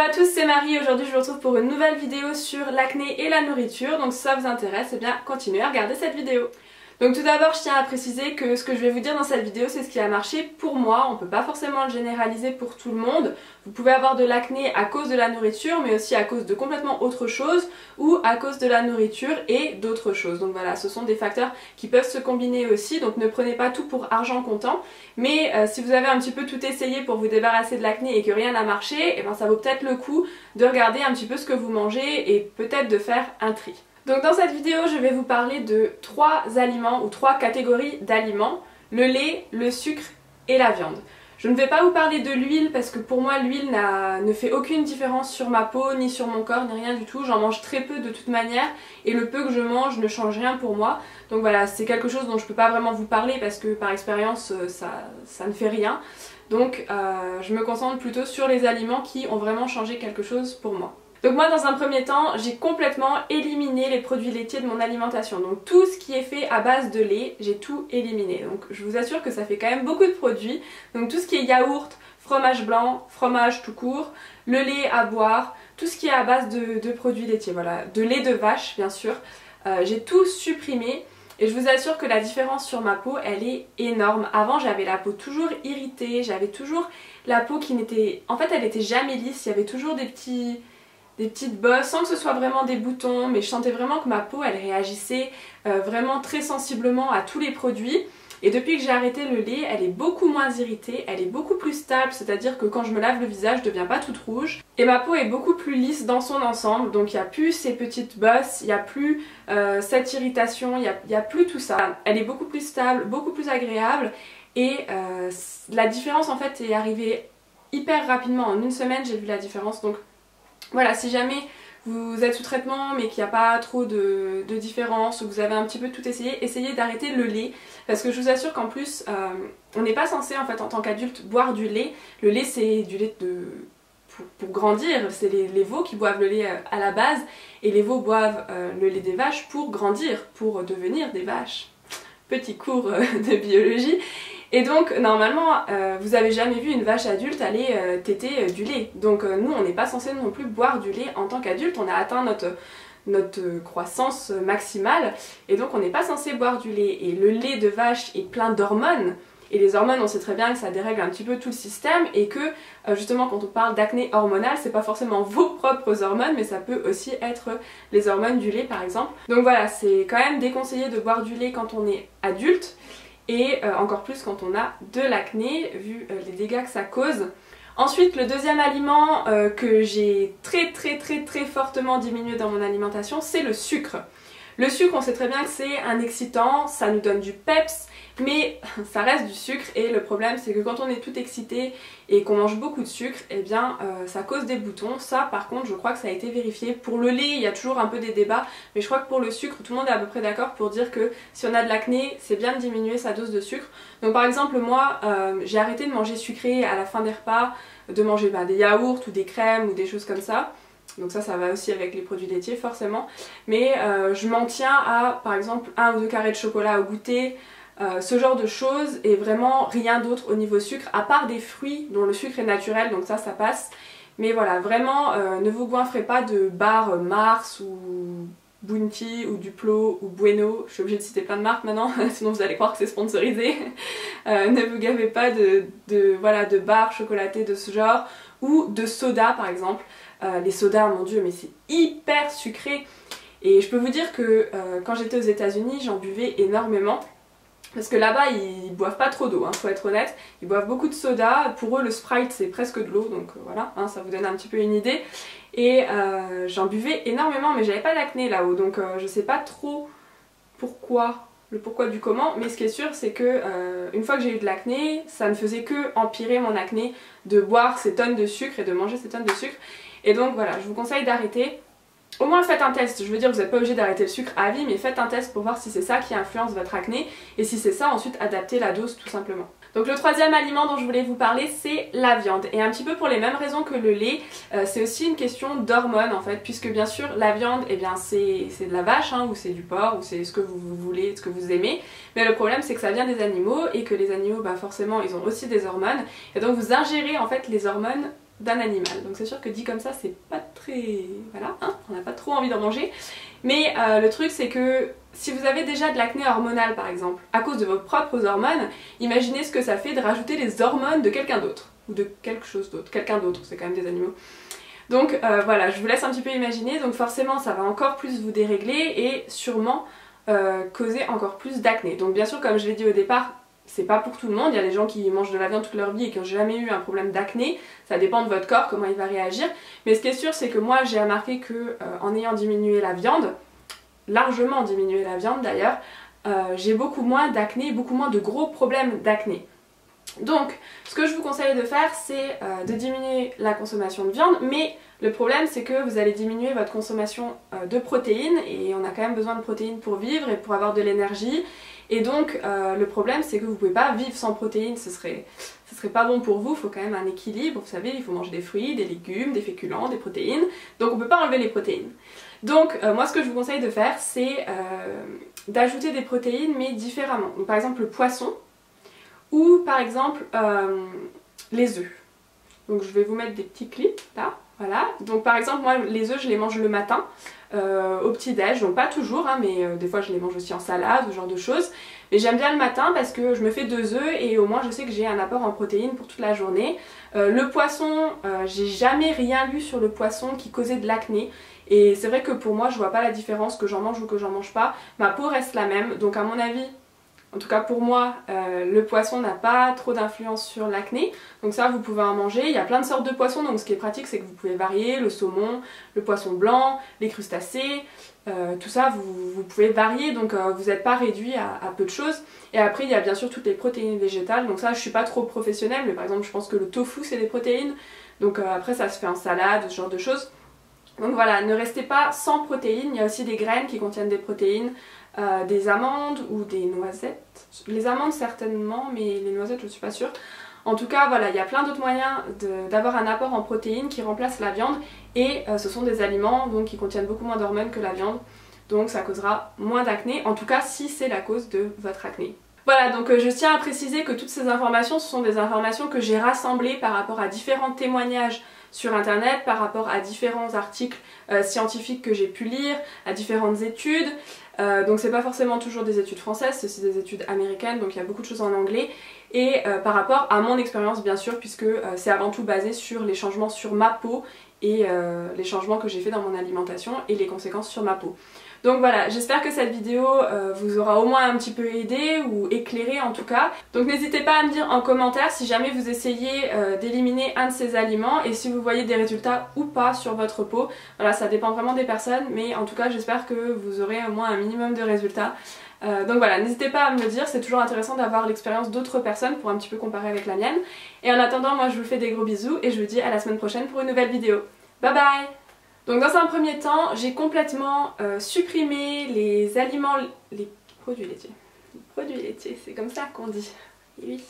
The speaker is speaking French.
Hello à tous, c'est Marie. Aujourd'hui je vous retrouve pour une nouvelle vidéo sur l'acné et la nourriture. Donc si ça vous intéresse, eh bien continuez à regarder cette vidéo. Donc tout d'abord je tiens à préciser que ce que je vais vous dire dans cette vidéo c'est ce qui a marché pour moi. On peut pas forcément le généraliser pour tout le monde. Vous pouvez avoir de l'acné à cause de la nourriture mais aussi à cause de complètement autre chose ou à cause de la nourriture et d'autres choses. Donc voilà, ce sont des facteurs qui peuvent se combiner aussi, donc ne prenez pas tout pour argent comptant. Mais si vous avez un petit peu tout essayé pour vous débarrasser de l'acné et que rien n'a marché, eh ben ça vaut peut-être le coup de regarder un petit peu ce que vous mangez et peut-être de faire un tri. Donc dans cette vidéo je vais vous parler de 3 aliments ou 3 catégories d'aliments: le lait, le sucre et la viande. Je ne vais pas vous parler de l'huile parce que pour moi l'huile ne fait aucune différence sur ma peau, ni sur mon corps, ni rien du tout. J'en mange très peu de toute manière et le peu que je mange ne change rien pour moi. Donc voilà, c'est quelque chose dont je ne peux pas vraiment vous parler parce que par expérience ça ne fait rien. Donc je me concentre plutôt sur les aliments qui ont vraiment changé quelque chose pour moi. Donc moi dans un premier temps j'ai complètement éliminé les produits laitiers de mon alimentation. Donc tout ce qui est fait à base de lait, j'ai tout éliminé. Donc je vous assure que ça fait quand même beaucoup de produits. Donc tout ce qui est yaourt, fromage blanc, fromage tout court, le lait à boire, tout ce qui est à base de produits laitiers, voilà, de lait de vache bien sûr, j'ai tout supprimé. Et je vous assure que la différence sur ma peau, elle est énorme. Avant, j'avais la peau toujours irritée, j'avais toujours la peau qui n'était... En fait, elle n'était jamais lisse, il y avait toujours des petites bosses, sans que ce soit vraiment des boutons, mais je sentais vraiment que ma peau elle réagissait vraiment très sensiblement à tous les produits. Et depuis que j'ai arrêté le lait, elle est beaucoup moins irritée, elle est beaucoup plus stable, c'est-à-dire que quand je me lave le visage, je ne deviens pas toute rouge. Et ma peau est beaucoup plus lisse dans son ensemble, donc il n'y a plus ces petites bosses, il n'y a plus cette irritation, il n'y a plus tout ça. Elle est beaucoup plus stable, beaucoup plus agréable et la différence en fait est arrivée hyper rapidement. En une semaine, j'ai vu la différence, donc voilà, si jamais vous êtes sous traitement mais qu'il n'y a pas trop de différence ou que vous avez un petit peu tout essayé, essayez d'arrêter le lait parce que je vous assure qu'en plus on n'est pas censé en fait en tant qu'adulte boire du lait. Le lait c'est du lait pour grandir, c'est les veaux qui boivent le lait à la base et les veaux boivent le lait des vaches pour grandir, pour devenir des vaches. Petit cours de biologie. Et donc normalement vous avez jamais vu une vache adulte aller téter du lait. Donc nous on n'est pas censé non plus boire du lait en tant qu'adulte, on a atteint notre croissance maximale et donc on n'est pas censé boire du lait. Et le lait de vache est plein d'hormones. Et les hormones, on sait très bien que ça dérègle un petit peu tout le système et que justement quand on parle d'acné hormonale, c'est pas forcément vos propres hormones mais ça peut aussi être les hormones du lait par exemple. Donc voilà, c'est quand même déconseillé de boire du lait quand on est adulte et encore plus quand on a de l'acné vu les dégâts que ça cause. Ensuite, le deuxième aliment que j'ai très fortement diminué dans mon alimentation, c'est le sucre. Le sucre, on sait très bien que c'est un excitant, ça nous donne du peps, mais ça reste du sucre et le problème c'est que quand on est tout excité et qu'on mange beaucoup de sucre, eh bien ça cause des boutons. Ça par contre je crois que ça a été vérifié. Pour le lait il y a toujours un peu des débats, mais je crois que pour le sucre tout le monde est à peu près d'accord pour dire que si on a de l'acné c'est bien de diminuer sa dose de sucre. Donc par exemple moi j'ai arrêté de manger sucré à la fin des repas, de manger des yaourts ou des crèmes ou des choses comme ça. Donc ça va aussi avec les produits laitiers forcément. Mais je m'en tiens à par exemple 1 ou 2 carrés de chocolat au goûter, ce genre de choses et vraiment rien d'autre au niveau sucre à part des fruits dont le sucre est naturel, donc ça passe. Mais voilà, vraiment ne vous goinfrez pas de barres Mars ou Bounty ou Duplo ou Bueno. Je suis obligée de citer plein de marques maintenant sinon vous allez croire que c'est sponsorisé. Ne vous gavez pas de barres chocolatées de ce genre ou de soda par exemple. Les sodas, mon dieu, mais c'est hyper sucré. Et je peux vous dire que quand j'étais aux États-Unis, j'en buvais énormément. Parce que là-bas, ils boivent pas trop d'eau, faut être honnête. Ils boivent beaucoup de soda. Pour eux, le Sprite, c'est presque de l'eau. Donc voilà, ça vous donne un petit peu une idée. Et j'en buvais énormément, mais j'avais pas d'acné là-haut. Donc je sais pas trop le pourquoi du comment, mais ce qui est sûr c'est que une fois que j'ai eu de l'acné, ça ne faisait que empirer mon acné de boire ces tonnes de sucre et de manger ces tonnes de sucre. Et donc voilà, je vous conseille d'arrêter. Au moins faites un test, je veux dire vous n'êtes pas obligé d'arrêter le sucre à vie, mais faites un test pour voir si c'est ça qui influence votre acné et si c'est ça ensuite adaptez la dose tout simplement. Donc le troisième aliment dont je voulais vous parler c'est la viande et un petit peu pour les mêmes raisons que le lait, c'est aussi une question d'hormones en fait puisque bien sûr la viande eh bien c'est de la vache ou c'est du porc ou c'est ce que vous voulez, ce que vous aimez, mais le problème c'est que ça vient des animaux et que les animaux forcément ils ont aussi des hormones et donc vous ingérez en fait les hormones d'un animal. Donc c'est sûr que dit comme ça c'est pas très... voilà, hein, on n'a pas trop envie d'en manger. Mais le truc c'est que si vous avez déjà de l'acné hormonal par exemple, à cause de vos propres hormones, imaginez ce que ça fait de rajouter les hormones de quelqu'un d'autre. Ou de quelque chose d'autre, quelqu'un d'autre, c'est quand même des animaux. Donc voilà, je vous laisse un petit peu imaginer, donc forcément ça va encore plus vous dérégler et sûrement causer encore plus d'acné. Donc bien sûr comme je l'ai dit au départ, c'est pas pour tout le monde, il y a des gens qui mangent de la viande toute leur vie et qui n'ont jamais eu un problème d'acné, ça dépend de votre corps, comment il va réagir. Mais ce qui est sûr c'est que moi j'ai remarqué que en ayant diminué la viande, largement diminué la viande d'ailleurs, j'ai beaucoup moins d'acné, beaucoup moins de gros problèmes d'acné. Donc ce que je vous conseille de faire c'est de diminuer la consommation de viande, mais le problème c'est que vous allez diminuer votre consommation de protéines et on a quand même besoin de protéines pour vivre et pour avoir de l'énergie. Et donc le problème c'est que vous pouvez pas vivre sans protéines, ce serait pas bon pour vous, il faut quand même un équilibre, vous savez, il faut manger des fruits, des légumes, des féculents, des protéines, donc on peut pas enlever les protéines. Donc moi ce que je vous conseille de faire c'est d'ajouter des protéines mais différemment. Donc, par exemple le poisson ou par exemple les œufs. Donc je vais vous mettre des petits clips là, voilà. Donc par exemple moi les œufs je les mange le matin au petit-déj, donc pas toujours hein, mais des fois je les mange aussi en salade, ce genre de choses. Mais j'aime bien le matin parce que je me fais 2 œufs et au moins je sais que j'ai un apport en protéines pour toute la journée. Le poisson, j'ai jamais rien lu sur le poisson qui causait de l'acné. Et c'est vrai que pour moi je vois pas la différence que j'en mange ou que j'en mange pas. Ma peau reste la même, donc à mon avis, en tout cas pour moi, le poisson n'a pas trop d'influence sur l'acné. Donc ça vous pouvez en manger, il y a plein de sortes de poissons, donc ce qui est pratique c'est que vous pouvez varier, le saumon, le poisson blanc, les crustacés, tout ça vous pouvez varier, donc vous n'êtes pas réduit à peu de choses. Et après il y a bien sûr toutes les protéines végétales, donc ça je suis pas trop professionnelle, mais par exemple je pense que le tofu c'est des protéines, donc après ça se fait en salade, ce genre de choses. Donc voilà, ne restez pas sans protéines, il y a aussi des graines qui contiennent des protéines, des amandes ou des noisettes. Les amandes certainement, mais les noisettes je suis pas sûre. En tout cas voilà, il y a plein d'autres moyens d'avoir un apport en protéines qui remplace la viande et ce sont des aliments donc, qui contiennent beaucoup moins d'hormones que la viande. Donc ça causera moins d'acné, en tout cas si c'est la cause de votre acné. Voilà, donc je tiens à préciser que toutes ces informations, ce sont des informations que j'ai rassemblées par rapport à différents témoignages sur internet, par rapport à différents articles scientifiques que j'ai pu lire, à différentes études. Donc c'est pas forcément toujours des études françaises, c'est aussi des études américaines, donc il y a beaucoup de choses en anglais. Et par rapport à mon expérience bien sûr, puisque c'est avant tout basé sur les changements sur ma peau et les changements que j'ai fait dans mon alimentation et les conséquences sur ma peau. Donc voilà, j'espère que cette vidéo vous aura au moins un petit peu aidé ou éclairé en tout cas. Donc n'hésitez pas à me dire en commentaire si jamais vous essayez d'éliminer un de ces aliments et si vous voyez des résultats ou pas sur votre peau. Voilà, ça dépend vraiment des personnes, mais en tout cas j'espère que vous aurez au moins un minimum de résultats. Donc voilà, n'hésitez pas à me le dire, c'est toujours intéressant d'avoir l'expérience d'autres personnes pour un petit peu comparer avec la mienne. Et en attendant, moi je vous fais des gros bisous et je vous dis à la semaine prochaine pour une nouvelle vidéo. Bye bye! Donc dans un premier temps, j'ai complètement supprimé les aliments, les produits laitiers. Les produits laitiers, c'est comme ça qu'on dit. Oui.